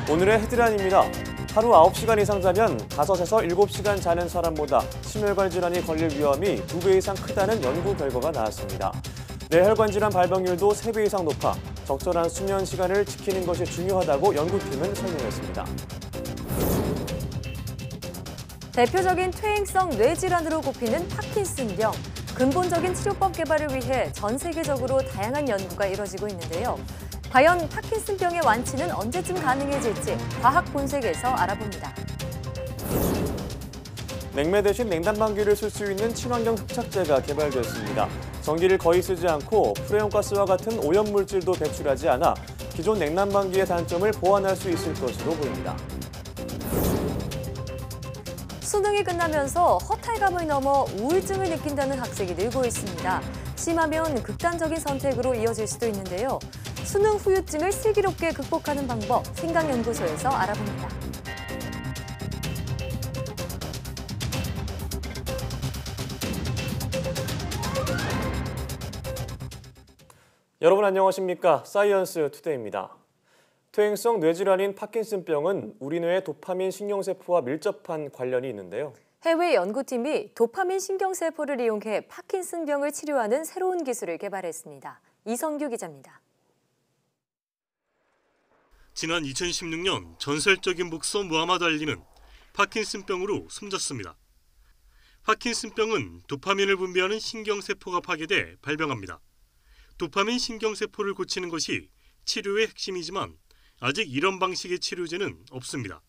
오늘의 헤드라인입니다. 하루 9시간 이상 자면 5에서 7시간 자는 사람보다 심혈관 질환이 걸릴 위험이 2배 이상 크다는 연구 결과가 나왔습니다. 뇌혈관 질환 발병률도 3배 이상 높아 적절한 수면 시간을 지키는 것이 중요하다고 연구팀은 설명했습니다. 대표적인 퇴행성 뇌질환으로 꼽히는 파킨슨병. 근본적인 치료법 개발을 위해 전 세계적으로 다양한 연구가 이뤄지고 있는데요. 과연 파킨슨병의 완치는 언제쯤 가능해질지 과학 본색에서 알아봅니다. 냉매 대신 냉난방기를 쓸 수 있는 친환경 흡착제가 개발됐습니다. 전기를 거의 쓰지 않고 프레온가스와 같은 오염물질도 배출하지 않아 기존 냉난방기의 단점을 보완할 수 있을 것으로 보입니다. 수능이 끝나면서 허탈감을 넘어 우울증을 느낀다는 학생이 늘고 있습니다. 심하면 극단적인 선택으로 이어질 수도 있는데요. 수능 후유증을 슬기롭게 극복하는 방법, 생강연구소에서 알아봅니다. 여러분 안녕하십니까? 사이언스 투데이입니다. 퇴행성 뇌질환인 파킨슨병은 우리 뇌의 도파민 신경세포와 밀접한 관련이 있는데요. 해외 연구팀이 도파민 신경세포를 이용해 파킨슨병을 치료하는 새로운 기술을 개발했습니다. 이성규 기자입니다. 지난 2016년 전설적인 복서 무하마드 알리는 파킨슨병으로 숨졌습니다. 파킨슨병은 도파민을 분비하는 신경세포가 파괴돼 발병합니다. 도파민 신경세포를 고치는 것이 치료의 핵심이지만 아직 이런 방식의 치료제는 없습니다.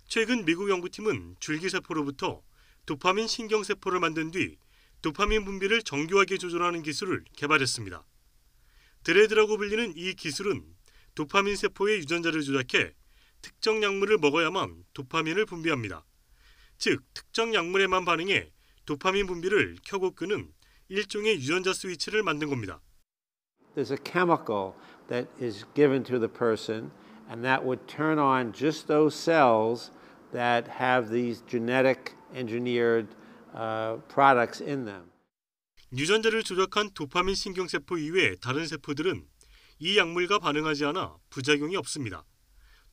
최근 미국 연구팀은 줄기세포로부터 도파민 신경세포를 만든 뒤 도파민 분비를 정교하게 조절하는 기술을 개발했습니다. 드레드라고 불리는 이 기술은 도파민 세포의 유전자를 조작해 특정 약물을 먹어야만 도파민을 분비합니다. 즉, 특정 약물에만 반응해 도파민 분비를 켜고 끄는 일종의 유전자 스위치를 만든 겁니다. There's a chemical that is given to the person and that would turn on just those cells that have these genetic engineered products in them. 유전자를 조작한 도파민 신경세포 이외의 다른 세포들은 이 약물과 반응하지 않아 부작용이 없습니다.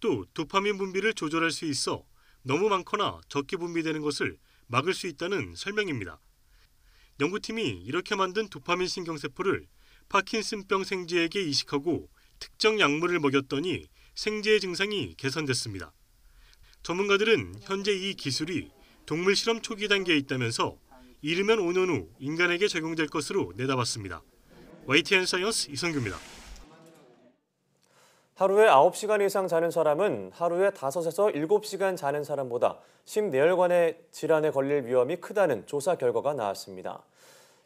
또 도파민 분비를 조절할 수 있어 너무 많거나 적게 분비되는 것을 막을 수 있다는 설명입니다. 연구팀이 이렇게 만든 도파민 신경세포를 파킨슨병 생쥐에게 이식하고 특정 약물을 먹였더니 생쥐의 증상이 개선됐습니다. 전문가들은 현재 이 기술이 동물 실험 초기 단계에 있다면서 이르면 5년 후 인간에게 적용될 것으로 내다봤습니다. YTN 사이언스 이성규입니다. 하루에 9시간 이상 자는 사람은 하루에 5에서 7시간 자는 사람보다 심뇌혈관의 질환에 걸릴 위험이 크다는 조사 결과가 나왔습니다.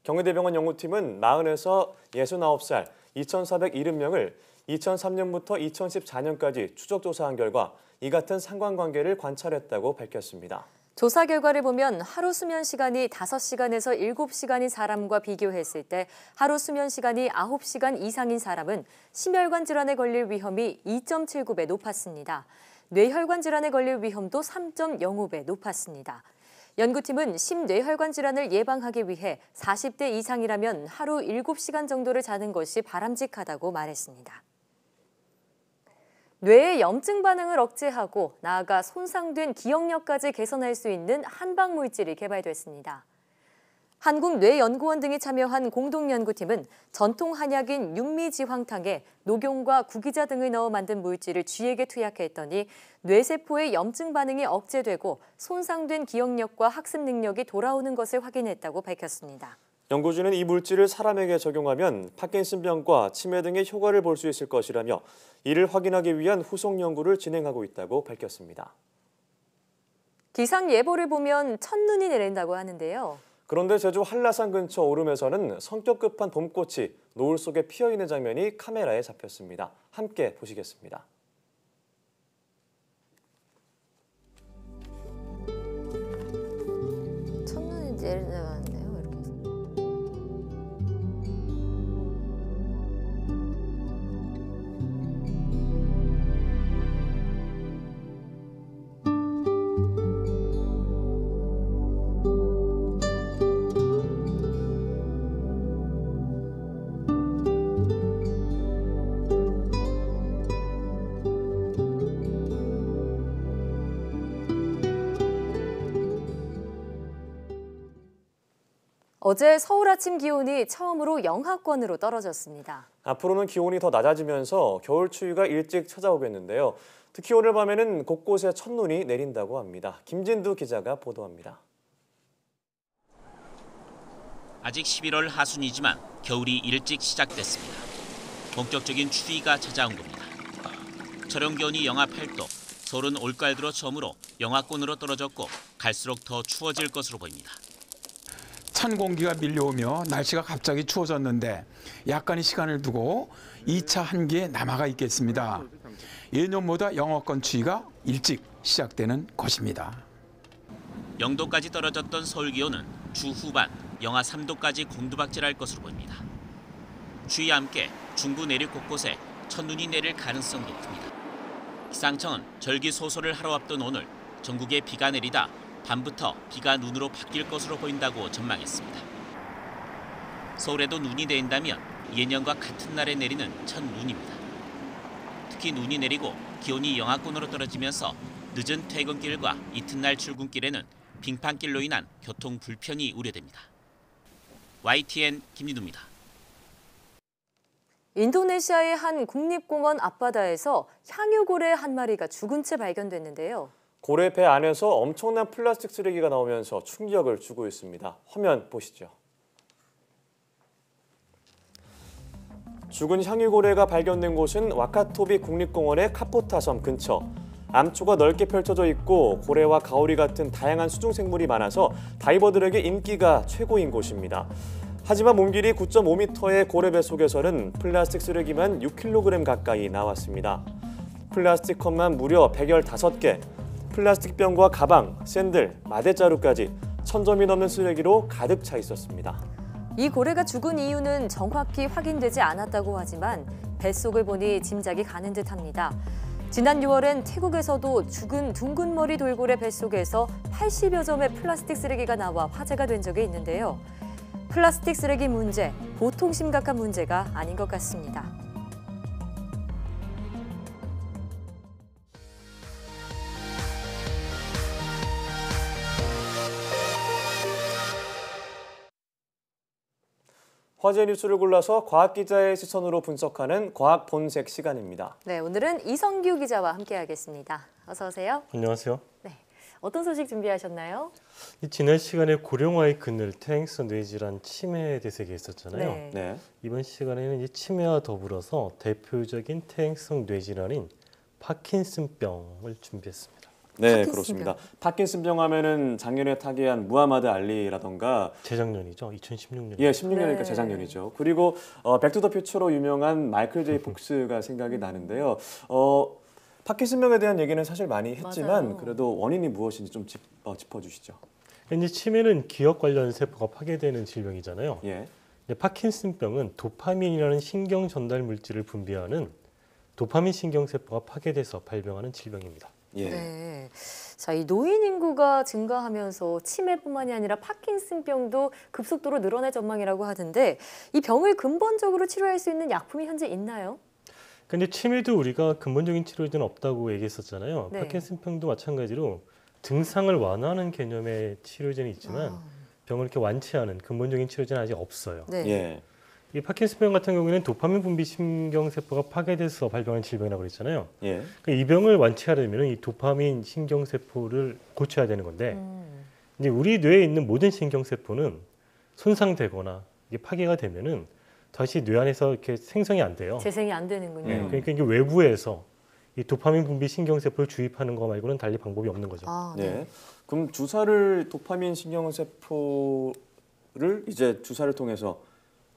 경희대병원 연구팀은 40에서 69살 2,470명을 2003년부터 2014년까지 추적 조사한 결과 이 같은 상관관계를 관찰했다고 밝혔습니다. 조사 결과를 보면 하루 수면 시간이 5시간에서 7시간인 사람과 비교했을 때 하루 수면 시간이 9시간 이상인 사람은 심혈관 질환에 걸릴 위험이 2.79배 높았습니다. 뇌혈관 질환에 걸릴 위험도 3.05배 높았습니다. 연구팀은 심뇌혈관 질환을 예방하기 위해 40대 이상이라면 하루 7시간 정도를 자는 것이 바람직하다고 말했습니다. 뇌의 염증 반응을 억제하고 나아가 손상된 기억력까지 개선할 수 있는 한방 물질이 개발됐습니다. 한국뇌연구원 등이 참여한 공동연구팀은 전통 한약인 육미지황탕에 녹용과 구기자 등을 넣어 만든 물질을 쥐에게 투약했더니 뇌세포의 염증 반응이 억제되고 손상된 기억력과 학습 능력이 돌아오는 것을 확인했다고 밝혔습니다. 연구진은 이 물질을 사람에게 적용하면 파킨슨병과 치매 등의 효과를 볼 수 있을 것이라며 이를 확인하기 위한 후속 연구를 진행하고 있다고 밝혔습니다. 기상예보를 보면 첫눈이 내린다고 하는데요. 그런데 제주 한라산 근처 오름에서는 성격 급한 봄꽃이 노을 속에 피어있는 장면이 카메라에 잡혔습니다. 함께 보시겠습니다. 첫눈이 내린다는데요. 어제 서울 아침 기온이 처음으로 영하권으로 떨어졌습니다. 앞으로는 기온이 더 낮아지면서 겨울 추위가 일찍 찾아오겠는데요. 특히 오늘 밤에는 곳곳에 첫눈이 내린다고 합니다. 김진두 기자가 보도합니다. 아직 11월 하순이지만 겨울이 일찍 시작됐습니다. 본격적인 추위가 찾아온 겁니다. 저녁 기온이 영하 8도, 서울은 올가을 들어 처음으로 영하권으로 떨어졌고 갈수록 더 추워질 것으로 보입니다. 찬 공기가 밀려오며 날씨가 갑자기 추워졌는데 약간의 시간을 두고 2차 한기에 남아가 있겠습니다. 예년보다 영하권 추위가 일찍 시작되는 것입니다. 0도까지 떨어졌던 서울 기온은 주 후반 영하 3도까지 곤두박질할 것으로 보입니다. 추위와 함께 중부 내륙 곳곳에 첫눈이 내릴 가능성도 큽니다. 기상청은 절기소설을 하루 앞둔 오늘 전국에 비가 내리다 밤부터 비가 눈으로 바뀔 것으로 보인다고 전망했습니다. 서울에도 눈이 내린다면 예년과 같은 날에 내리는 첫눈입니다. 특히 눈이 내리고 기온이 영하권으로 떨어지면서 늦은 퇴근길과 이튿날 출근길에는 빙판길로 인한 교통 불편이 우려됩니다. YTN 김진우입니다. 인도네시아의 한 국립공원 앞바다에서 향유고래 한 마리가 죽은 채 발견됐는데요. 고래 배 안에서 엄청난 플라스틱 쓰레기가 나오면서 충격을 주고 있습니다. 화면 보시죠. 죽은 향유고래가 발견된 곳은 와카토비 국립공원의 카포타 섬 근처. 암초가 넓게 펼쳐져 있고 고래와 가오리 같은 다양한 수중생물이 많아서 다이버들에게 인기가 최고인 곳입니다. 하지만 몸길이 9.5m의 고래배 속에서는 플라스틱 쓰레기만 6kg 가까이 나왔습니다. 플라스틱 컵만 무려 115개, 플라스틱 병과 가방, 샌들, 마대자루까지 1000점이 넘는 쓰레기로 가득 차 있었습니다. 이 고래가 죽은 이유는 정확히 확인되지 않았다고 하지만 뱃속을 보니 짐작이 가는 듯합니다. 지난 6월엔 태국에서도 죽은 둥근머리 돌고래 뱃속에서 80여 점의 플라스틱 쓰레기가 나와 화제가 된 적이 있는데요. 플라스틱 쓰레기 문제, 보통 심각한 문제가 아닌 것 같습니다. 화제 뉴스를 골라서 과학 기자의 시선으로 분석하는 과학 본색 시간입니다. 네, 오늘은 이성규 기자와 함께하겠습니다. 어서 오세요. 안녕하세요. 네, 어떤 소식 준비하셨나요? 지난 시간에 고령화의 그늘, 퇴행성 뇌질환, 치매에 대해서 얘기했었잖아요. 네. 이번 시간에는 이 치매와 더불어서 대표적인 퇴행성 뇌질환인 파킨슨병을 준비했습니다. 네, 파킨슨병. 그렇습니다. 파킨슨병 하면은 작년에 타계한 무하마드 알리라던가 재작년이죠. 2016년. 예, 16년이니까 네. 재작년이죠. 그리고 백투더퓨처로 유명한 마이클 제이 폭스가 생각이 나는데요. 파킨슨병에 대한 얘기는 사실 많이 했지만 맞아요. 그래도 원인이 무엇인지 좀 짚어주시죠. 이제 치매는 기억 관련 세포가 파괴되는 질병이잖아요. 예. 근데 파킨슨병은 도파민이라는 신경 전달 물질을 분비하는 도파민 신경 세포가 파괴돼서 발병하는 질병입니다. 예. 네. 자, 이 노인 인구가 증가하면서 치매뿐만이 아니라 파킨슨병도 급속도로 늘어날 전망이라고 하던데 이 병을 근본적으로 치료할 수 있는 약품이 현재 있나요? 근데 치매도 우리가 근본적인 치료제는 없다고 얘기했었잖아요. 네. 파킨슨병도 마찬가지로 증상을 완화하는 개념의 치료제는 있지만 병을 이렇게 완치하는 근본적인 치료제는 아직 없어요. 네. 예. 이 파킨슨병 같은 경우에는 도파민 분비 신경세포가 파괴돼서 발병하는 질병이라고 그랬잖아요. 예. 그러니까 이 병을 완치하려면 이 도파민 신경세포를 고쳐야 되는 건데 이제 우리 뇌에 있는 모든 신경세포는 손상되거나 이게 파괴가 되면은 다시 뇌 안에서 이렇게 생성이 안 돼요. 재생이 안 되는군요. 그러니까 이게 외부에서 이 도파민 분비 신경세포를 주입하는 거 말고는 달리 방법이 없는 거죠. 아, 네. 그럼 도파민 신경세포를 이제 주사를 통해서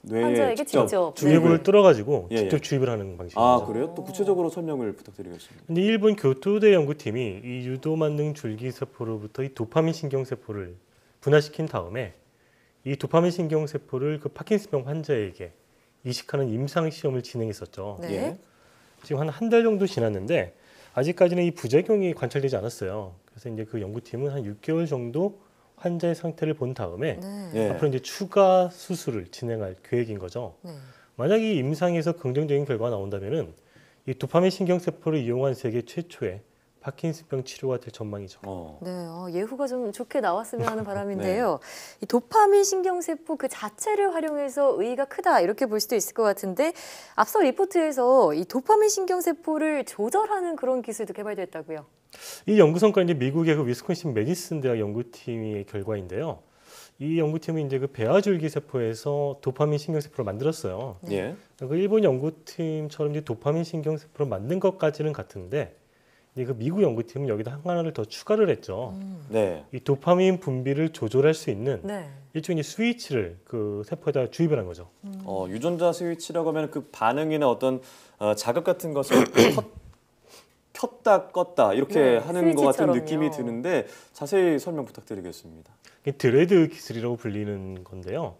뇌에 환자에게 직접 주뇌부를 뚫어가지고 예, 직접 예. 주입을 하는 방식이죠. 아, 그래요? 또 구체적으로 설명을 부탁드리겠습니다. 근데 일본 교토대 연구팀이 이 유도만능 줄기세포로부터 이 도파민 신경세포를 분화시킨 다음에 이 도파민 신경세포를 그 파킨슨병 환자에게 이식하는 임상 시험을 진행했었죠. 네. 예. 지금 한 달 정도 지났는데 아직까지는 이 부작용이 관찰되지 않았어요. 그래서 이제 그 연구팀은 한 6개월 정도 환자의 상태를 본 다음에 네. 예. 앞으로 이제 추가 수술을 진행할 계획인 거죠. 네. 만약 이 임상에서 긍정적인 결과가 나온다면은 이 도파민 신경세포를 이용한 세계 최초의 파킨슨병 치료가 될 전망이죠. 네, 예후가 좀 좋게 나왔으면 하는 바람인데요. 이 도파민 신경세포 그 자체를 활용해서 의의가 크다 이렇게 볼 수도 있을 것 같은데 앞서 리포트에서 이 도파민 신경세포를 조절하는 그런 기술도 개발됐다고요. 이 연구 성과는 이제 미국의 그 위스콘신 메디슨 대학 연구팀의 결과인데요. 이 연구팀은 이제 그 배아줄기 세포에서 도파민 신경세포를 만들었어요. 예. 그 일본 연구팀처럼 이제 도파민 신경세포를 만든 것까지는 같은데 이제 그 미국 연구팀은 여기다 하나를 더 추가를 했죠. 네. 이 도파민 분비를 조절할 수 있는 네. 일종의 스위치를 그 세포에다 주입을 한 거죠. 유전자 스위치라고 하면 그 반응이나 어떤 자극 같은 것을 켰다 껐다 이렇게 네, 하는 것 같은 스위치처럼요. 느낌이 드는데 자세히 설명 부탁드리겠습니다. 이게 드레드 기술이라고 불리는 건데요.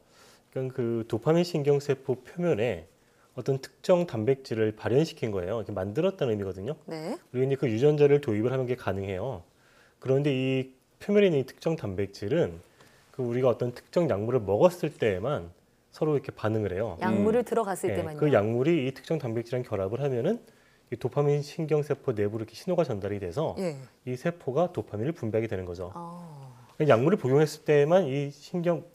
그러니까 그 도파민 신경세포 표면에 어떤 특정 단백질을 발현시킨 거예요. 이렇게 만들었다는 의미거든요. 네. 그리고 이제 그 유전자를 도입을 하면 게 가능해요. 그런데 이 표면에 있는 이 특정 단백질은 그 우리가 어떤 특정 약물을 먹었을 때에만 서로 이렇게 반응을 해요. 약물을 들어갔을 네, 때만요. 그 약물이 이 특정 단백질이랑 결합을 하면은 이 도파민 신경세포 내부로 이렇게 신호가 전달이 돼서 예. 이 세포가 도파민을 분비하게 되는 거죠. 아. 약물을 복용했을 때만 이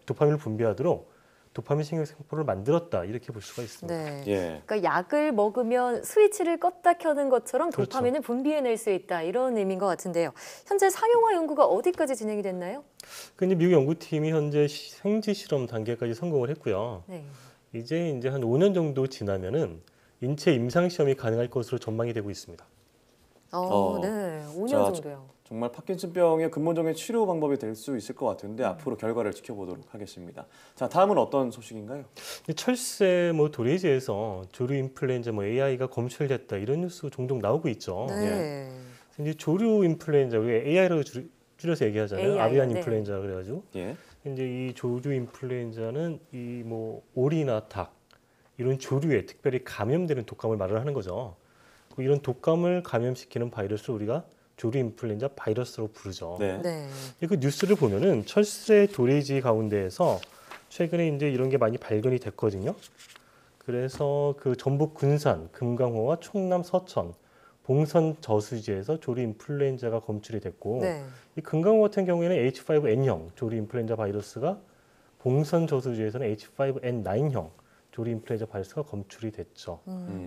도파민을 분비하도록 도파민 신경세포를 만들었다 이렇게 볼 수가 있습니다. 네. 예. 그러니까 약을 먹으면 스위치를 껐다 켜는 것처럼 그렇죠. 도파민을 분비해낼 수 있다 이런 의미인 것 같은데요. 현재 상용화 연구가 어디까지 진행이 됐나요? 근데 미국 연구팀이 현재 생지 실험 단계까지 성공을 했고요. 네. 이제 한 5년 정도 지나면은 인체 임상 시험이 가능할 것으로 전망이 되고 있습니다. 네, 5년 자, 정도요. 정말 파킨슨병의 근본적인 치료 방법이 될 수 있을 것 같은데 앞으로 결과를 지켜보도록 하겠습니다. 자, 다음은 어떤 소식인가요? 철새 도래지에서 조류 인플루엔자 AI가 검출됐다 이런 뉴스 종종 나오고 있죠. 네. 이제 조류 인플루엔자 우리가 AI라고 줄여서 얘기하잖아요. AI, 아비안 네. 인플루엔자 그래가지고 예. 이제 이 조류 인플루엔자는 이 오리나 닭 이런 조류에 특별히 감염되는 독감을 말을 하는 거죠. 이런 독감을 감염시키는 바이러스를 우리가 조류 인플루엔자 바이러스라고 부르죠. 네. 네. 그 뉴스를 보면은 철새 도래지 가운데에서 최근에 이제 이런 게 많이 발견이 됐거든요. 그래서 그 전북 군산, 금강호와 충남 서천, 봉선 저수지에서 조류 인플루엔자가 검출이 됐고 네. 이 금강호 같은 경우에는 H5N형 조류 인플루엔자 바이러스가 봉선 저수지에서는 H5N9형 조류 인플루엔자 바이러스가 검출이 됐죠.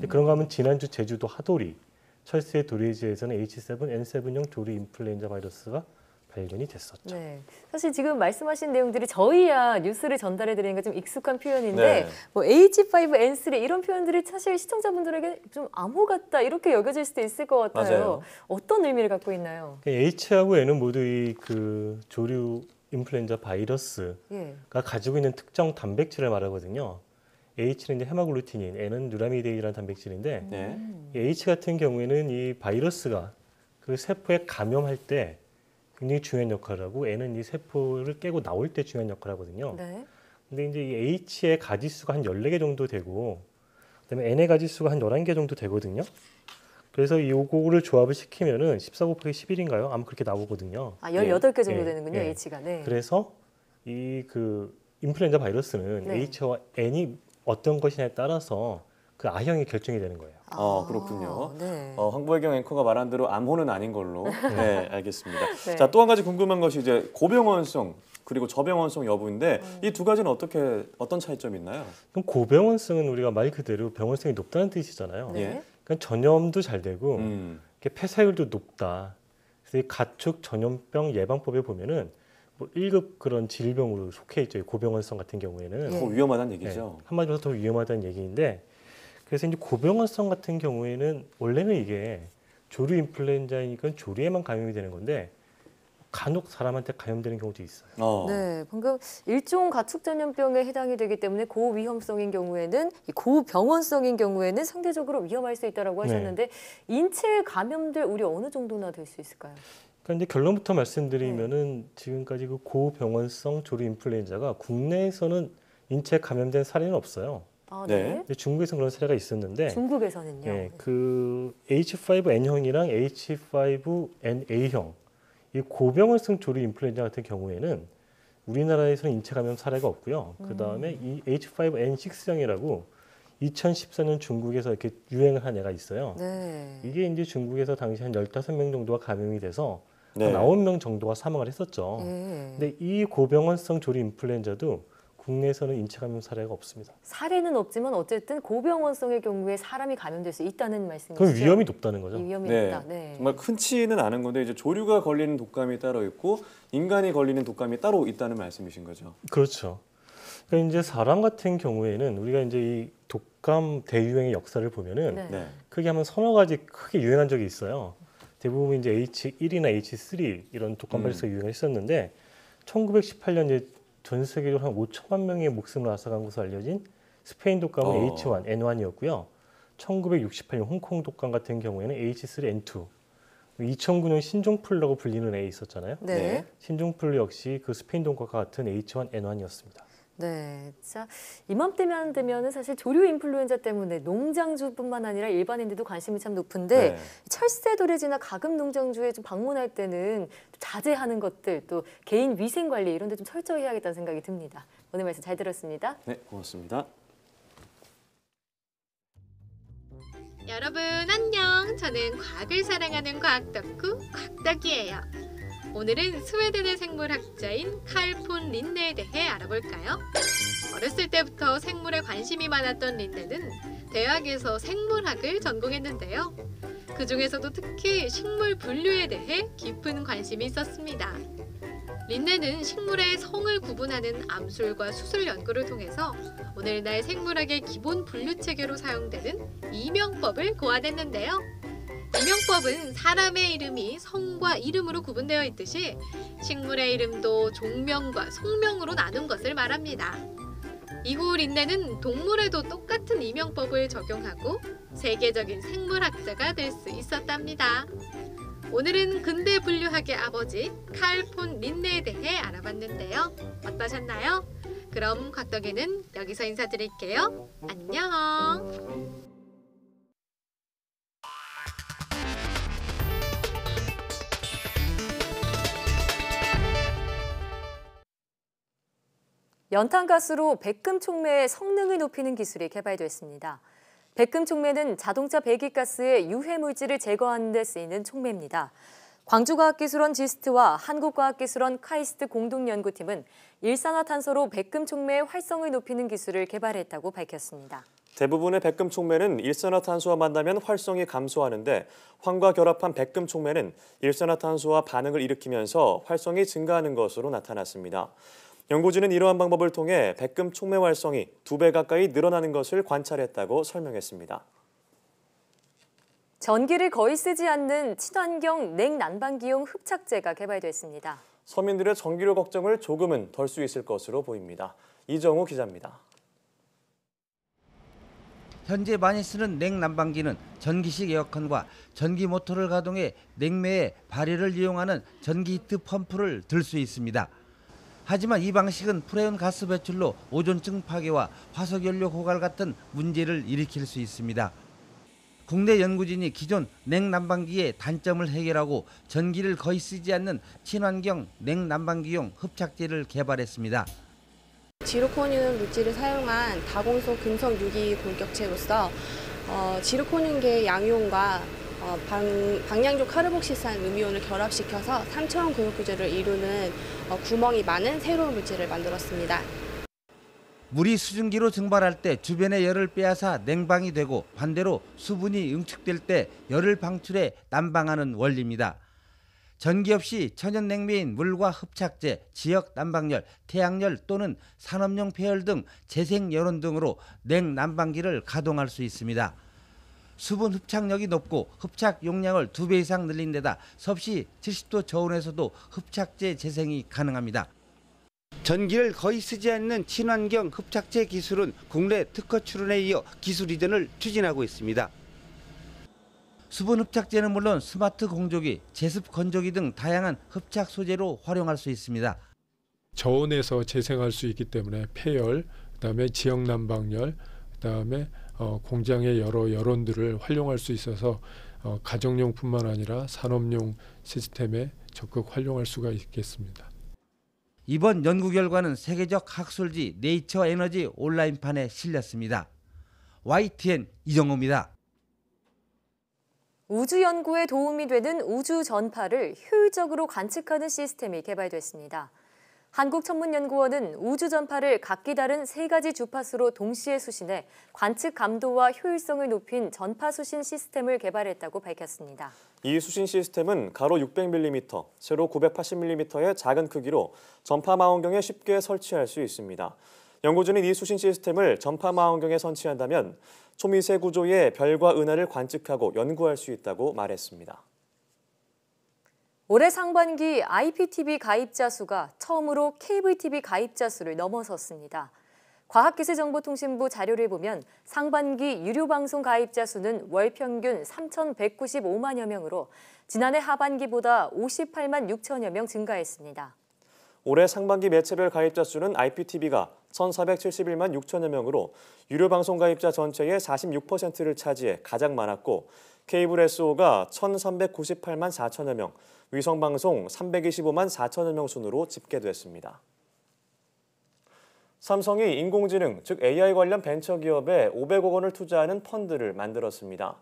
그런가 하면 지난주 제주도 하도리 철새 도래지에서는 H7N7형 조류 인플루엔자 바이러스가 발견이 됐었죠. 네. 사실 지금 말씀하신 내용들이 저희야 뉴스를 전달해 드리는 게 좀 익숙한 표현인데 네. H5N3 이런 표현들이 사실 시청자분들에게 좀 암호 같다 이렇게 여겨질 수도 있을 것 같아요. 맞아요. 어떤 의미를 갖고 있나요? H하고 N은 모두 이 그 조류 인플루엔자 바이러스가 예. 가지고 있는 특정 단백질을 말하거든요. H는 이제 헤마글루티닌, N은 누라미데이라는 단백질인데 네. 이 H 같은 경우에는 이 바이러스가 그 세포에 감염할 때 굉장히 중요한 역할을 하고 N은 이 세포를 깨고 나올 때 중요한 역할을 하거든요. 네. 근데 이제 이 H의 가지수가 한 14개 정도 되고 그다음에 N의 가지수가 한 11개 정도 되거든요. 그래서 요거를 조합을 시키면은 14 곱하기 11인가요? 아마 그렇게 나오거든요. 18개 정도 예, 되는군요, 예. H가. 네. 그래서 이 그 인플루엔자 바이러스는 네. H와 N이 어떤 것이냐에 따라서 그 A형이 결정이 되는 거예요. 그렇군요. 네. 황보혜경 앵커가 말한 대로 암호는 아닌 걸로. 네, 알겠습니다. 네. 자, 또 한 가지 궁금한 것이 이제 고병원성 그리고 저병원성 여부인데 이 두 가지는 어떤 차이점이 있나요? 그럼 고병원성은 우리가 말 그대로 병원성이 높다는 뜻이잖아요. 네. 예. 그러니까 전염도 잘 되고 이렇게 폐사율도 높다. 그래서 이 가축 전염병 예방법에 보면은 1급 그런 질병으로 속해 있죠. 이 고병원성 같은 경우에는. 예. 더 위험하다는 얘기죠. 한마디로 더 위험하다는 얘기인데 그래서 이제 고병원성 같은 경우에는 원래는 이게 조류 인플루엔자이니까 조류에만 감염이 되는 건데 간혹 사람한테 감염되는 경우도 있어요. 네, 방금 일종 가축 전염병에 해당이 되기 때문에 고위험성인 경우에는 이 고병원성인 경우에는 상대적으로 위험할 수 있다라고 하셨는데 인체 감염될 우려 어느 정도나 될 수 있을까요? 그러니까 이제 결론부터 말씀드리면은 지금까지 그 고병원성 조류 인플루엔자가 국내에서는 인체 감염된 사례는 없어요. 네. 네. 근데 중국에서 그런 사례가 있었는데 중국에서는요. 예, 그 H5N형이랑 H5NA형 이 고병원성 조류 인플루엔자 같은 경우에는 우리나라에서는 인체 감염 사례가 없고요. 그 다음에 이 H5N6형이라고 2014년 중국에서 이렇게 유행을 한 애가 있어요. 네. 이게 이제 중국에서 당시 한 15명 정도가 감염이 돼서 네. 한 9명 정도가 사망을 했었죠. 예. 근데 이 고병원성 조류 인플루엔자도 국내에서는 인체 감염 사례가 없습니다. 사례는 없지만 어쨌든 고병원성의 경우에 사람이 감염될 수 있다는 말씀이시죠? 그럼 위험이 높다는 거죠. 이 위험이 네. 있다. 네. 정말 흔치는 않은 건데 이제 조류가 걸리는 독감이 따로 있고 인간이 걸리는 독감이 따로 있다는 말씀이신 거죠. 그렇죠. 그러니까 이제 사람 같은 경우에는 우리가 이제 이 독감 대유행의 역사를 보면은 네. 네. 크게 하면 서너 가지 크게 유행한 적이 있어요. 대부분 이제 H1이나 H3 이런 독감 발생 유행을 했었는데 1918년 이제 전 세계적으로 한 5천만 명의 목숨을 앗아간 것으로 알려진 스페인 독감은 H1N1이었고요. 1968년 홍콩 독감 같은 경우에는 H3N2. 2009년 신종플루라고 불리는 애 있었잖아요. 네. 네. 신종플루 역시 그 스페인 독감과 같은 H1N1이었습니다. 네, 자 이맘때면 되면은 사실 조류 인플루엔자 때문에 농장주뿐만 아니라 일반인들도 관심이 참 높은데 네. 철새 도래지나 가금 농장주에 좀 방문할 때는 좀 자제하는 것들 또 개인 위생 관리 이런 데 좀 철저히 해야겠다는 생각이 듭니다. 오늘 말씀 잘 들었습니다. 네, 고맙습니다. 여러분 안녕. 저는 과학을 사랑하는 과학 덕후 곽덕이에요. 오늘은 스웨덴의 생물학자인 칼 폰 린네에 대해 알아볼까요? 어렸을 때부터 생물에 관심이 많았던 린네는 대학에서 생물학을 전공했는데요. 그 중에서도 특히 식물 분류에 대해 깊은 관심이 있었습니다. 린네는 식물의 성을 구분하는 암술과 수술 연구를 통해서 오늘날 생물학의 기본 분류 체계로 사용되는 이명법을 고안했는데요. 이명법은 사람의 이름이 성과 이름으로 구분되어 있듯이 식물의 이름도 종명과 속명으로 나눈 것을 말합니다. 이후 린네는 동물에도 똑같은 이명법을 적용하고 세계적인 생물학자가 될 수 있었답니다. 오늘은 근대 분류학의 아버지 칼 폰 린네에 대해 알아봤는데요. 어떠셨나요? 그럼 곽덕이는 여기서 인사드릴게요. 안녕! 연탄가스로 백금 촉매의 성능을 높이는 기술이 개발됐습니다. 백금 촉매는 자동차 배기가스의 유해 물질을 제거하는 데 쓰이는 촉매입니다. 광주과학기술원 지스트와 한국과학기술원 카이스트 공동연구팀은 일산화탄소로 백금 촉매의 활성을 높이는 기술을 개발했다고 밝혔습니다. 대부분의 백금 촉매는 일산화탄소와 만나면 활성이 감소하는데 황과 결합한 백금 촉매는 일산화탄소와 반응을 일으키면서 활성이 증가하는 것으로 나타났습니다. 연구진은 이러한 방법을 통해 백금 촉매 활성이 2배 가까이 늘어나는 것을 관찰했다고 설명했습니다. 전기를 거의 쓰지 않는 친환경 냉난방기용 흡착제가 개발됐습니다. 서민들의 전기료 걱정을 조금은 덜 수 있을 것으로 보입니다. 이정우 기자입니다. 현재 많이 쓰는 냉난방기는 전기식 에어컨과 전기 모터를 가동해 냉매의 발열을 이용하는 전기 히트 펌프를 들 수 있습니다. 하지만 이 방식은 프레온 가스 배출로 오존층 파괴와 화석연료 고갈 같은 문제를 일으킬 수 있습니다. 국내 연구진이 기존 냉난방기의 단점을 해결하고 전기를 거의 쓰지 않는 친환경 냉난방기용 흡착제를 개발했습니다. 지르코늄 물질을 사용한 다공속 금속 유기 골격체로서 지르코늄계 양이온과 방향족 카르복실산 음이온을 결합시켜서 3차원 근육구조를 이루는 구멍이 많은 새로운 물질을 만들었습니다. 물이 수증기로 증발할 때 주변의 열을 빼앗아 냉방이 되고 반대로 수분이 응축될 때 열을 방출해 난방하는 원리입니다. 전기 없이 천연 냉매인 물과 흡착제, 지역 난방열, 태양열 또는 산업용 폐열 등 재생 열원 등으로 냉난방기를 가동할 수 있습니다. 수분 흡착력이 높고 흡착 용량을 2배 이상 늘린 데다 섭씨 70도 저온에서도 흡착제 재생이 가능합니다. 전기를 거의 쓰지 않는 친환경 흡착제 기술은 국내 특허 출원에 이어 기술 이전을 추진하고 있습니다. 수분 흡착제는 물론 스마트 공조기, 제습 건조기 등 다양한 흡착 소재로 활용할 수 있습니다. 저온에서 재생할 수 있기 때문에 폐열, 그다음에 지역 난방열, 그다음에 공장의 여러 열원들을 활용할 수 있어서 가정용뿐만 아니라 산업용 시스템에 적극 활용할 수가 있겠습니다. 이번 연구 결과는 세계적 학술지 네이처 에너지 온라인판에 실렸습니다. YTN 이정호입니다. 우주 연구에 도움이 되는 우주 전파를 효율적으로 관측하는 시스템이 개발됐습니다. 한국천문연구원은 우주 전파를 각기 다른 3가지 주파수로 동시에 수신해 관측 감도와 효율성을 높인 전파 수신 시스템을 개발했다고 밝혔습니다. 이 수신 시스템은 가로 600mm, 세로 980mm의 작은 크기로 전파 망원경에 쉽게 설치할 수 있습니다. 연구진은 이 수신 시스템을 전파 망원경에 설치한다면 초미세 구조의 별과 은하를 관측하고 연구할 수 있다고 말했습니다. 올해 상반기 IPTV 가입자 수가 처음으로 케이블TV 가입자 수를 넘어섰습니다. 과학기술정보통신부 자료를 보면 상반기 유료방송 가입자 수는 월 평균 3,195만여 명으로 지난해 하반기보다 58만 6천여 명 증가했습니다. 올해 상반기 매체별 가입자 수는 IPTV가 1,471만 6천여 명으로 유료 방송 가입자 전체의 46%를 차지해 가장 많았고 케이블 SO가 1,398만 4천여 명, 위성 방송 325만 4천여 명 순으로 집계됐습니다. 삼성이 인공지능, 즉 AI 관련 벤처기업에 500억 원을 투자하는 펀드를 만들었습니다.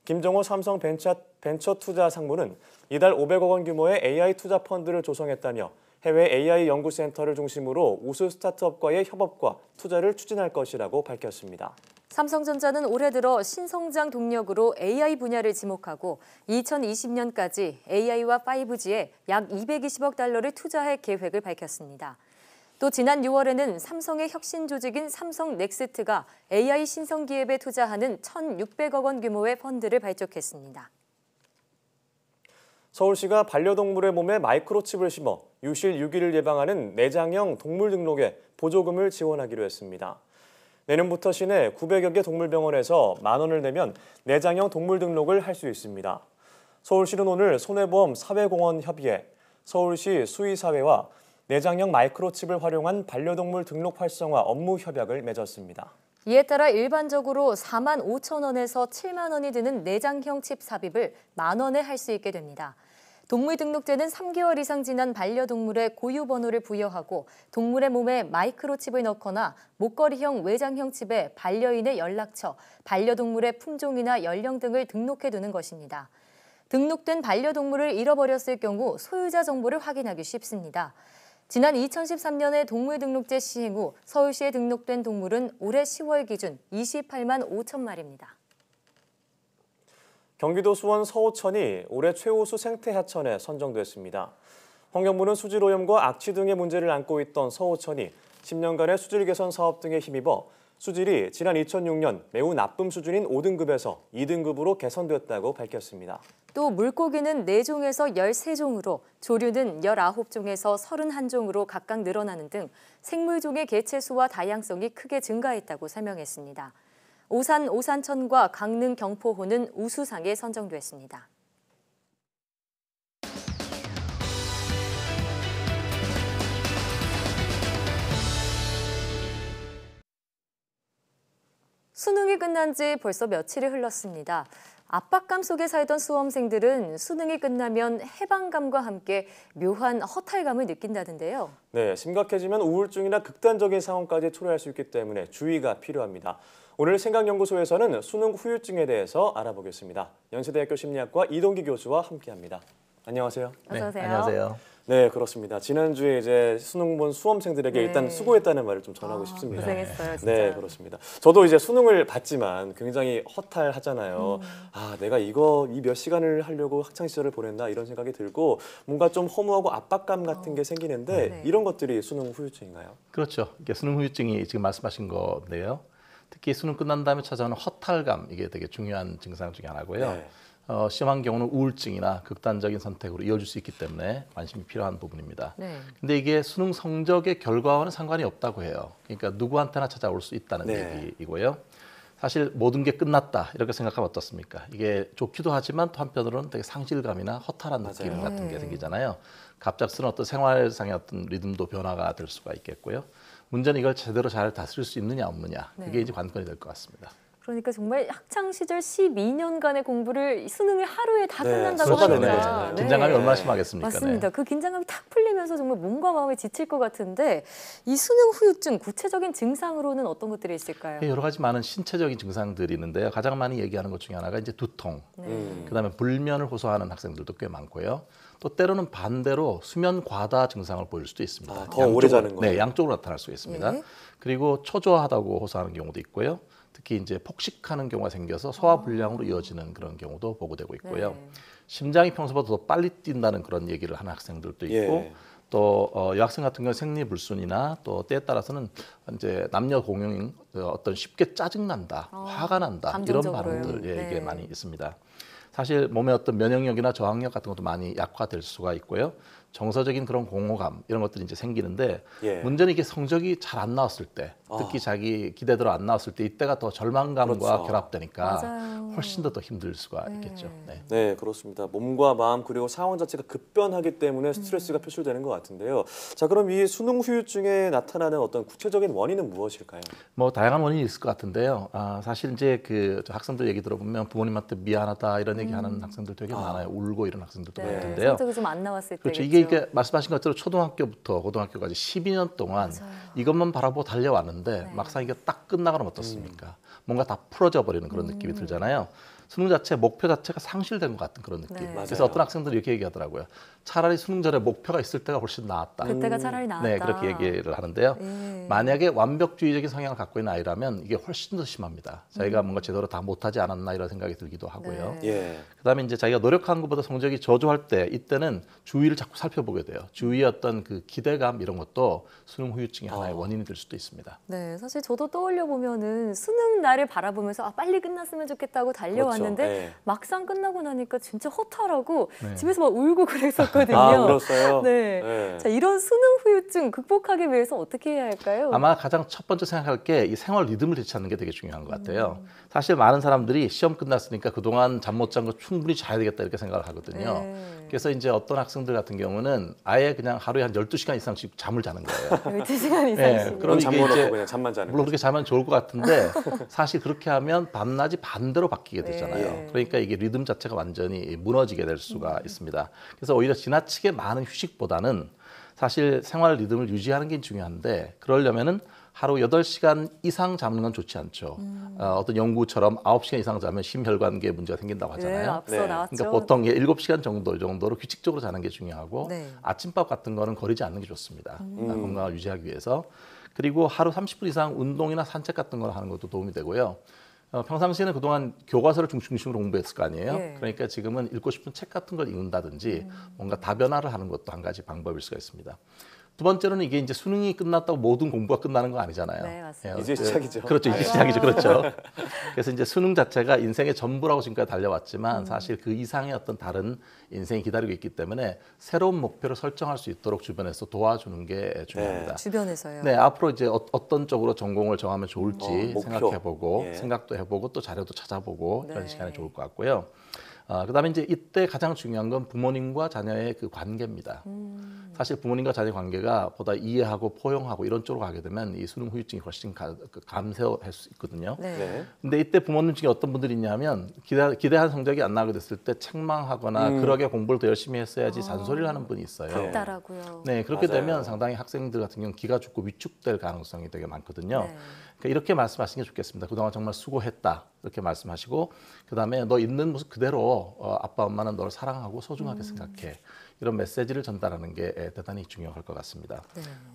김정호 삼성 벤처 투자 상무는 이달 500억 원 규모의 AI 투자 펀드를 조성했다며 해외 AI 연구센터를 중심으로 우수 스타트업과의 협업과 투자를 추진할 것이라고 밝혔습니다. 삼성전자는 올해 들어 신성장 동력으로 AI 분야를 지목하고 2020년까지 AI와 5G에 약 220억 달러를 투자할 계획을 밝혔습니다. 또 지난 6월에는 삼성의 혁신 조직인 삼성 넥스트가 AI 신성 기업에 투자하는 1,600억 원 규모의 펀드를 발족했습니다. 서울시가 반려동물의 몸에 마이크로칩을 심어 유실 유기를 예방하는 내장형 동물 등록에 보조금을 지원하기로 했습니다. 내년부터 시내 900여 개 동물병원에서 10,000원을 내면 내장형 동물 등록을 할 수 있습니다. 서울시는 오늘 손해보험 사회공헌 협의회, 서울시 수의사회와 내장형 마이크로칩을 활용한 반려동물 등록 활성화 업무 협약을 맺었습니다. 이에 따라 일반적으로 4만 5천 원에서 7만 원이 드는 내장형 칩 삽입을 10,000원에 할 수 있게 됩니다. 동물 등록제는 3개월 이상 지난 반려동물의 고유 번호를 부여하고 동물의 몸에 마이크로칩을 넣거나 목걸이형 외장형 칩에 반려인의 연락처, 반려동물의 품종이나 연령 등을 등록해두는 것입니다. 등록된 반려동물을 잃어버렸을 경우 소유자 정보를 확인하기 쉽습니다. 지난 2013년에 동물등록제 시행 후 서울시에 등록된 동물은 올해 10월 기준 28만 5천 마리입니다. 경기도 수원 서호천이 올해 최우수 생태하천에 선정됐습니다. 환경부는 수질오염과 악취 등의 문제를 안고 있던 서호천이 10년간의 수질 개선 사업 등에 힘입어 수질이 지난 2006년 매우 나쁨 수준인 5등급에서 2등급으로 개선됐다고 밝혔습니다. 또 물고기는 4종에서 13종으로 조류는 19종에서 31종으로 각각 늘어나는 등 생물종의 개체수와 다양성이 크게 증가했다고 설명했습니다. 오산 오산천과 강릉 경포호는 우수상에 선정됐습니다. 수능이 끝난 지 벌써 며칠이 흘렀습니다. 압박감 속에 살던 수험생들은 수능이 끝나면 해방감과 함께 묘한 허탈감을 느낀다던데요. 네, 심각해지면 우울증이나 극단적인 상황까지 초래할 수 있기 때문에 주의가 필요합니다. 오늘 생각연구소에서는 수능 후유증에 대해서 알아보겠습니다. 연세대학교 심리학과 이동기 교수와 함께합니다. 안녕하세요. 어서 오세요. 네, 안녕하세요. 네, 그렇습니다. 지난주에 이제 수능 본 수험생들에게 일단 수고했다는 말을 좀 전하고 싶습니다. 고생했어요, 진짜. 네, 그렇습니다. 저도 이제 수능을 봤지만 굉장히 허탈하잖아요. 아, 내가 이 몇 시간을 하려고 학창 시절을 보냈나 이런 생각이 들고 뭔가 좀 허무하고 압박감 같은 게 생기는데 네. 이런 것들이 수능 후유증인가요? 그렇죠. 이게 수능 후유증이 지금 말씀하신 건데요. 특히 수능 끝난 다음에 찾아오는 허탈감, 이게 되게 중요한 증상 중에 하나고요. 네. 심한 경우는 우울증이나 극단적인 선택으로 이어질 수 있기 때문에 관심이 필요한 부분입니다. 네. 근데 이게 수능 성적의 결과와는 상관이 없다고 해요. 그러니까 누구한테나 찾아올 수 있다는 네. 얘기이고요. 사실 모든 게 끝났다 이렇게 생각하면 어떻습니까? 이게 좋기도 하지만 또 한편으로는 되게 상실감이나 허탈한 느낌 같은 게 생기잖아요. 갑작스러운 어떤 생활상의 어떤 리듬도 변화가 될 수가 있겠고요. 문제는 이걸 제대로 잘 다스릴 수 있느냐 없느냐, 네. 이게 이제 관건이 될 것 같습니다. 그러니까 정말 학창 시절 12년간의 공부를 수능을 하루에 다 네, 끝난다고 쏟아내는 하니까 거잖아요. 긴장감이 얼마나 심하겠습니까? 맞습니다. 네. 그 긴장감이 탁 풀리면서 정말 몸과 마음이 지칠 것 같은데 이 수능 후유증 구체적인 증상으로는 어떤 것들이 있을까요? 여러 가지 많은 신체적인 증상들이 있는데요. 가장 많이 얘기하는 것 중에 하나가 이제 두통, 그다음에 불면을 호소하는 학생들도 꽤 많고요. 또 때로는 반대로 수면 과다 증상을 보일 수도 있습니다. 더 오래 자는 거예요? 네, 양쪽으로 나타날 수 있습니다. 그리고 초조하다고 호소하는 경우도 있고요. 특히 이제 폭식하는 경우가 생겨서 소화불량으로 이어지는 그런 경우도 보고되고 있고요. 심장이 평소보다 더 빨리 뛴다는 그런 얘기를 하는 학생들도 있고, 또 여학생 같은 경우 생리불순이나 또 때에 따라서는 이제 남녀 공용인 어떤 쉽게 짜증 난다, 화가 난다 이런 반응들 이게 많이 있습니다. 사실 몸의 어떤 면역력이나 저항력 같은 것도 많이 약화될 수가 있고요. 정서적인 그런 공허감 이런 것들이 이제 생기는데 문제는 이게 성적이 잘 안 나왔을 때, 특히 자기 기대대로 안 나왔을 때 이때가 더 절망감과 결합되니까 훨씬 더 힘들 수가 있겠죠. 네, 그렇습니다. 몸과 마음 그리고 상황 자체가 급변하기 때문에 스트레스가 표출되는 것 같은데요. 자, 그럼 이 수능 후유증에 나타나는 어떤 구체적인 원인은 무엇일까요? 뭐 다양한 원인이 있을 것 같은데요. 사실 이제 그 학생들 얘기 들어보면 부모님한테 미안하다 이런 얘기하는 학생들 되게 많아요. 울고 이런 학생들도 많은데요. 성적이 좀 안 나왔을 때. 그렇죠. 이게 말씀하신 것처럼 초등학교부터 고등학교까지 12년 동안 이것만 바라보고 달려왔는데 막상 이게 딱 끝나가면 어떻습니까? 뭔가 다 풀어져 버리는 그런 느낌이 들잖아요. 수능 자체, 목표 자체가 상실된 것 같은 그런 느낌. 그래서 어떤 학생들이 이렇게 얘기하더라고요. 차라리 수능 전에 목표가 있을 때가 훨씬 나았다. 그때가 차라리 나았다. 네, 그렇게 얘기를 하는데요. 만약에 완벽주의적인 성향을 갖고 있는 아이라면 이게 훨씬 더 심합니다. 자기가 뭔가 제대로 다 못하지 않았나 이런 생각이 들기도 하고요. 그다음에 이제 자기가 노력한 것보다 성적이 저조할 때 이때는 주위를 자꾸 살펴보게 돼요. 주위의 어떤 그 기대감 이런 것도 수능 후유증의 하나의 원인이 될 수도 있습니다. 네, 사실 저도 떠올려 보면은 수능 날을 바라보면서 빨리 끝났으면 좋겠다고 달려왔는데 막상 끝나고 나니까 진짜 허탈하고 집에서 막 울고 그랬었거든요. 그렇어요? 네. 자, 이런 수능 후유증 극복하기 위해서 어떻게 해야 할까요? 아마 가장 첫 번째 생각할 게 이 생활 리듬을 되찾는 게 되게 중요한 것 같아요. 사실 많은 사람들이 시험 끝났으니까 그동안 잠 못 잔 거 충분히 자야 되겠다 이렇게 생각을 하거든요. 그래서 이제 어떤 학생들 같은 경우는 아예 그냥 하루에 한 12시간 이상씩 잠을 자는 거예요. 12시간 이상씩. 그럼 잠 못 놓고 그냥 잠만 자는 물론 그렇게 자면 좋을 것 같은데 사실 그렇게 하면 밤낮이 반대로 바뀌게 되잖아요. 그러니까 이게 리듬 자체가 완전히 무너지게 될 수가 있습니다. 그래서 오히려 지나치게 많은 휴식보다는 사실 생활 리듬을 유지하는 게 중요한데 그러려면은 하루 8시간 이상 자는 건 좋지 않죠. 어떤 연구처럼 9시간 이상 자면 심혈관계에 문제가 생긴다고 하잖아요. 앞서 나왔죠. 그러니까 보통 7시간 정도로 규칙적으로 자는 게 중요하고 아침밥 같은 거는 거르지 않는 게 좋습니다. 건강을 유지하기 위해서. 그리고 하루 30분 이상 운동이나 산책 같은 걸 하는 것도 도움이 되고요. 평상시에는 그동안 교과서를 중심으로 공부했을 거 아니에요. 그러니까 지금은 읽고 싶은 책 같은 걸 읽는다든지 뭔가 다변화를 하는 것도 한 가지 방법일 수가 있습니다. 두 번째로는 이게 이제 수능이 끝났다고 모든 공부가 끝나는 거 아니잖아요. 네, 맞습니다. 이제 시작이죠. 그렇죠. 이제 시작이죠. 그렇죠. 그래서 이제 수능 자체가 인생의 전부라고 지금까지 달려왔지만 사실 그 이상의 어떤 다른 인생이 기다리고 있기 때문에 새로운 목표를 설정할 수 있도록 주변에서 도와주는 게 중요합니다. 주변에서요. 네, 앞으로 이제 어떤 쪽으로 전공을 정하면 좋을지 목표. 생각해보고 생각도 해보고 또 자료도 찾아보고 이런 시간이 좋을 것 같고요. 그다음에 이제 이때 가장 중요한 건 부모님과 자녀의 그 관계입니다. 사실 부모님과 자녀 관계가 보다 이해하고 포용하고 이런 쪽으로 가게 되면 이 수능 후유증이 훨씬 감소할 수 있거든요. 근데 이때 부모님 중에 어떤 분들이 있냐면 기대한 성적이 안 나오게 됐을 때 책망하거나 그러게 공부를 더 열심히 했어야지 잔소리를 하는 분이 있어요. 답답하고요. 네, 그렇게 되면 상당히 학생들 같은 경우는 기가 죽고 위축될 가능성이 되게 많거든요. 그러니까 이렇게 말씀하시는 게 좋겠습니다. 그동안 정말 수고했다 이렇게 말씀하시고 그다음에 너 있는 모습 그대로 아빠 엄마는 너를 사랑하고 소중하게 생각해. 이런 메시지를 전달하는 게 대단히 중요할 것 같습니다.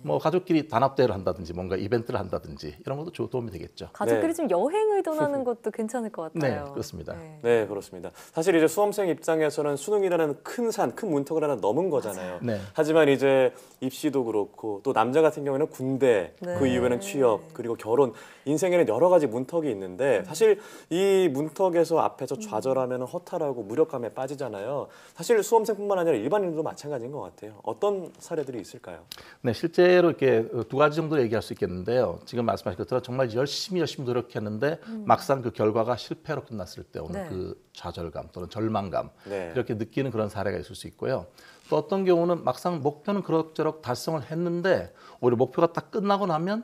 뭐 가족끼리 단합대회를 한다든지 뭔가 이벤트를 한다든지 이런 것도 도움이 되겠죠. 가족끼리 좀 여행을 떠나는 것도 괜찮을 것 같아요. 네, 그렇습니다. 네, 그렇습니다. 사실 이제 수험생 입장에서는 수능이라는 큰 산, 큰 문턱을 하나 넘은 거잖아요. 하지만 이제 입시도 그렇고 또 남자 같은 경우에는 군대, 그 이후에는 취업, 그리고 결혼, 인생에는 여러 가지 문턱이 있는데 사실 이 문턱에서 앞에서 좌절하면 허탈하고 무력감에 빠지잖아요. 사실 수험생뿐만 아니라 일반인도 마찬가지인 것 같아요. 어떤 사례들이 있을까요? 네, 실제로 이렇게 두 가지 정도 얘기할 수 있겠는데요. 지금 말씀하신 것처럼 정말 열심히 노력했는데 막상 그 결과가 실패로 끝났을 때 오는 그 좌절감 또는 절망감 이렇게 느끼는 그런 사례가 있을 수 있고요. 또 어떤 경우는 막상 목표는 그럭저럭 달성을 했는데 오히려 목표가 딱 끝나고 나면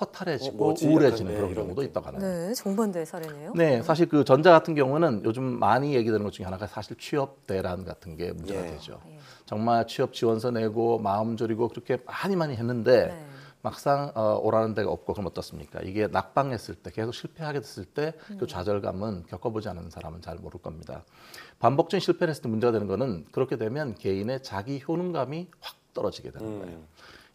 허탈해지고 우울해지는 그런 경우도 있다고 하네요. 네, 정반대의 사례네요. 네, 사실 그 전자 같은 경우는 요즘 많이 얘기되는 것 중에 하나가 사실 취업 대란 같은 게 문제가 되죠. 정말 취업 지원서 내고 마음 졸이고 그렇게 많이 했는데 막상 오라는 데가 없고 그럼 어떻습니까? 이게 낙방했을 때 계속 실패하게 됐을 때 그 좌절감은 겪어보지 않은 사람은 잘 모를 겁니다. 반복적인 실패를 했을 때 문제가 되는 거는 그렇게 되면 개인의 자기 효능감이 확 떨어지게 되는 거예요.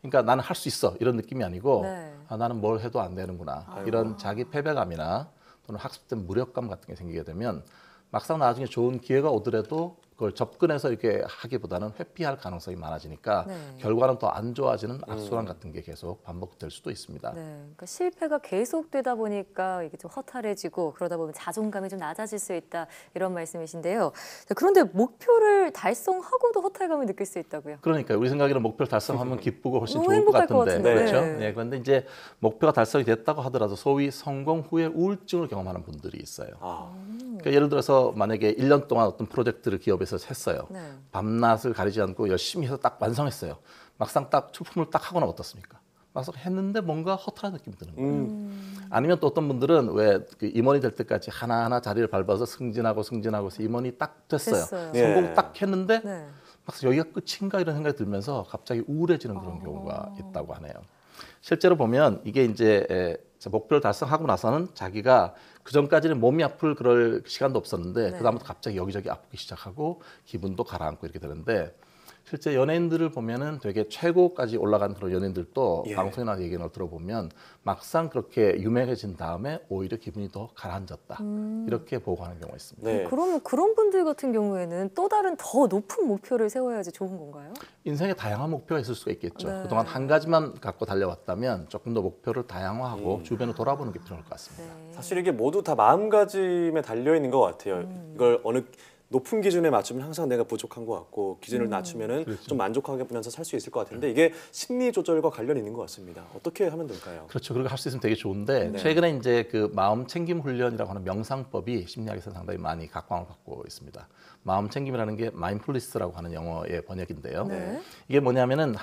그러니까 나는 할 수 있어 이런 느낌이 아니고 나는 뭘 해도 안 되는구나 이런 자기 패배감이나 또는 학습된 무력감 같은 게 생기게 되면 막상 나중에 좋은 기회가 오더라도 그걸 접근해서 이렇게 하기보다는 회피할 가능성이 많아지니까 결과는 더 안 좋아지는 악순환 같은 게 계속 반복될 수도 있습니다. 네, 그러니까 실패가 계속되다 보니까 이게 좀 허탈해지고 그러다 보면 자존감이 좀 낮아질 수 있다 이런 말씀이신데요. 그런데 목표를 달성하고도 허탈감을 느낄 수 있다고요? 그러니까 우리 생각에는 목표를 달성하면 기쁘고 훨씬 너무 좋을 것 행복할 것 같은데, 같은데. 그렇죠? 네, 그런데 이제 목표가 달성이 됐다고 하더라도 소위 성공 후에 우울증을 경험하는 분들이 있어요. 그러니까 예를 들어서 만약에 1년 동안 어떤 프로젝트를 기업에서 했어요. 밤낮을 가리지 않고 열심히 해서 딱 완성했어요. 막상 딱 출품을 딱 하고 나면 어떻습니까? 막상 했는데 뭔가 허탈한 느낌이 드는 거예요. 아니면 또 어떤 분들은 왜 그 임원이 될 때까지 하나하나 자리를 밟아서 승진하고 해서 임원이 딱 됐어요. 성공 딱 했는데 막상 여기가 끝인가 이런 생각이 들면서 갑자기 우울해지는 그런 경우가 있다고 하네요. 실제로 보면 이게 이제 목표를 달성하고 나서는 자기가 그 전까지는 몸이 아플 그럴 시간도 없었는데 그다음부터 갑자기 여기저기 아프기 시작하고 기분도 가라앉고 이렇게 되는데 실제 연예인들을 보면은 되게 최고까지 올라간 그런 연예인들도 방송이나 얘기를 들어보면 막상 그렇게 유명해진 다음에 오히려 기분이 더 가라앉았다 이렇게 보고하는 경우가 있습니다. 그러면 그런 분들 같은 경우에는 또 다른 더 높은 목표를 세워야지 좋은 건가요? 인생에 다양한 목표가 있을 수가 있겠죠. 그동안 한 가지만 갖고 달려왔다면 조금 더 목표를 다양화하고 주변을 돌아보는 게 필요할 것 같습니다. 사실 이게 모두 다 마음가짐에 달려 있는 것 같아요. 이걸 어느 높은 기준에 맞추면 항상 내가 부족한 것 같고 기준을 낮추면은 좀 만족하면서 살 수 있을 것 같은데 이게 심리 조절과 관련이 있는 것 같습니다. 어떻게 하면 될까요? 그렇죠. 그렇게 할 수 있으면 되게 좋은데 최근에 이제 그 마음 챙김 훈련이라고 하는 명상법이 심리학에서 상당히 많이 각광을 받고 있습니다. 마음 챙김이라는 게 마인드풀니스라고 하는 영어의 번역인데요. 이게 뭐냐면은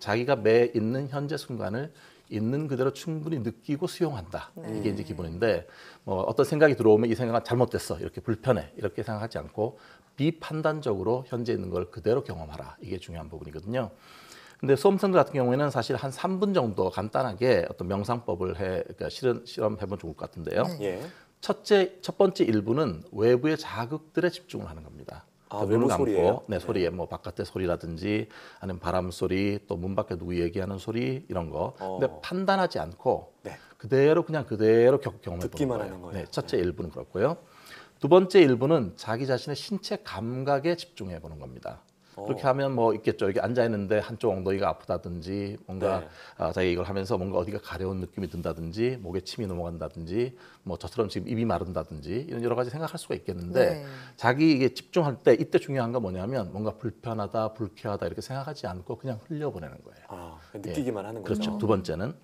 자기가 매 있는 현재 순간을 있는 그대로 충분히 느끼고 수용한다. 이게 이제 기본인데 어떤 생각이 들어오면 이 생각은 잘못됐어. 이렇게 불편해. 이렇게 생각하지 않고 비판단적으로 현재 있는 걸 그대로 경험하라. 이게 중요한 부분이거든요. 근데 수험생들 같은 경우에는 사실 한 3분 정도 간단하게 어떤 명상법을 그러니까 실험해보면 좋을 것 같은데요. 첫 번째 1부는 외부의 자극들에 집중을 하는 겁니다. 눈을 감고 소리에 뭐 바깥의 소리라든지 아니면 바람 소리 또 문 밖에 누구 얘기하는 소리 이런 거. 근데 판단하지 않고 그대로 경험해 보는 하는 거예요. 첫째 1부는 그렇고요. 두 번째 1부는 자기 자신의 신체 감각에 집중해 보는 겁니다. 그렇게 하면 뭐 있겠죠. 여기 앉아 있는데 한쪽 엉덩이가 아프다든지 뭔가 자기가 이걸 하면서 뭔가 어디가 가려운 느낌이 든다든지 목에 침이 넘어간다든지 뭐 저처럼 지금 입이 마른다든지 이런 여러 가지 생각할 수가 있겠는데 자기 이게 집중할 때 이때 중요한 건 뭐냐면 뭔가 불편하다, 불쾌하다 이렇게 생각하지 않고 그냥 흘려보내는 거예요. 느끼기만 하는 거죠. 그렇죠. 두 번째는.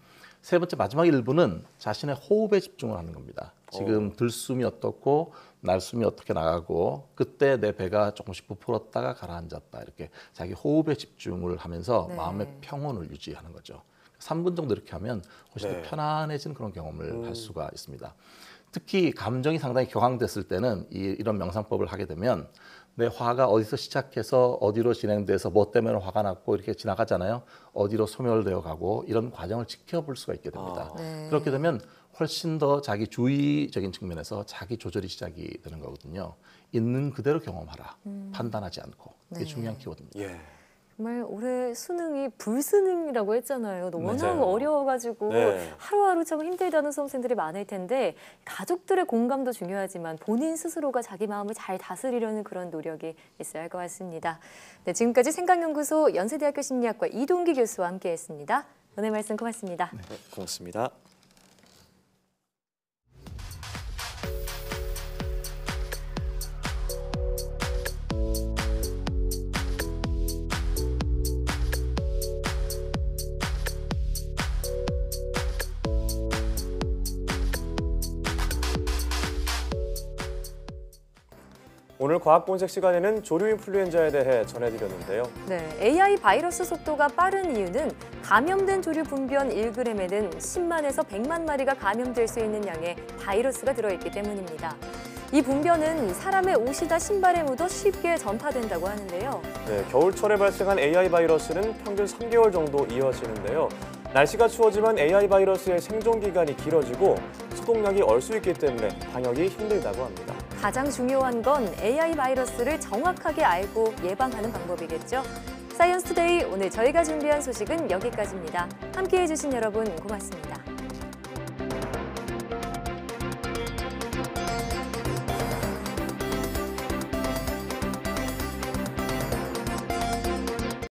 세 번째 마지막 1부는 자신의 호흡에 집중을 하는 겁니다. 지금 들숨이 어떻고 날숨이 어떻게 나가고 그때 내 배가 조금씩 부풀었다가 가라앉았다 이렇게 자기 호흡에 집중을 하면서 마음의 평온을 유지하는 거죠. 3분 정도 이렇게 하면 훨씬 더 편안해진 그런 경험을 할 수가 있습니다. 특히 감정이 상당히 격앙됐을 때는 이런 명상법을 하게 되면 내 화가 어디서 시작해서 어디로 진행돼서 뭐 때문에 화가 났고 이렇게 지나가잖아요. 어디로 소멸되어 가고 이런 과정을 지켜볼 수가 있게 됩니다. 그렇게 되면 훨씬 더 자기 주의적인 측면에서 자기 조절이 시작이 되는 거거든요. 있는 그대로 경험하라. 판단하지 않고. 이게 중요한 키워드입니다. 정말 올해 수능이 불수능이라고 했잖아요. 너무 어려워가지고 하루하루 참 힘들다는 수험생들이 많을 텐데 가족들의 공감도 중요하지만 본인 스스로가 자기 마음을 잘 다스리려는 그런 노력이 있어야 할 것 같습니다. 네, 지금까지 생각연구소 연세대학교 심리학과 이동기 교수와 함께했습니다. 오늘 말씀 고맙습니다. 고맙습니다. 오늘 과학 본색 시간에는 조류 인플루엔자에 대해 전해드렸는데요. 네, AI 바이러스 속도가 빠른 이유는 감염된 조류 분변 1g에는 10만에서 100만 마리가 감염될 수 있는 양의 바이러스가 들어있기 때문입니다. 이 분변은 사람의 옷이나 신발에 묻어 쉽게 전파된다고 하는데요. 네, 겨울철에 발생한 AI 바이러스는 평균 3개월 정도 이어지는데요. 날씨가 추워지면 AI 바이러스의 생존 기간이 길어지고 소독약이 얼 수 있기 때문에 방역이 힘들다고 합니다. 가장 중요한 건 AI 바이러스를 정확하게 알고 예방하는 방법이겠죠. 사이언스 투데이 오늘 저희가 준비한 소식은 여기까지입니다. 함께해 주신 여러분 고맙습니다.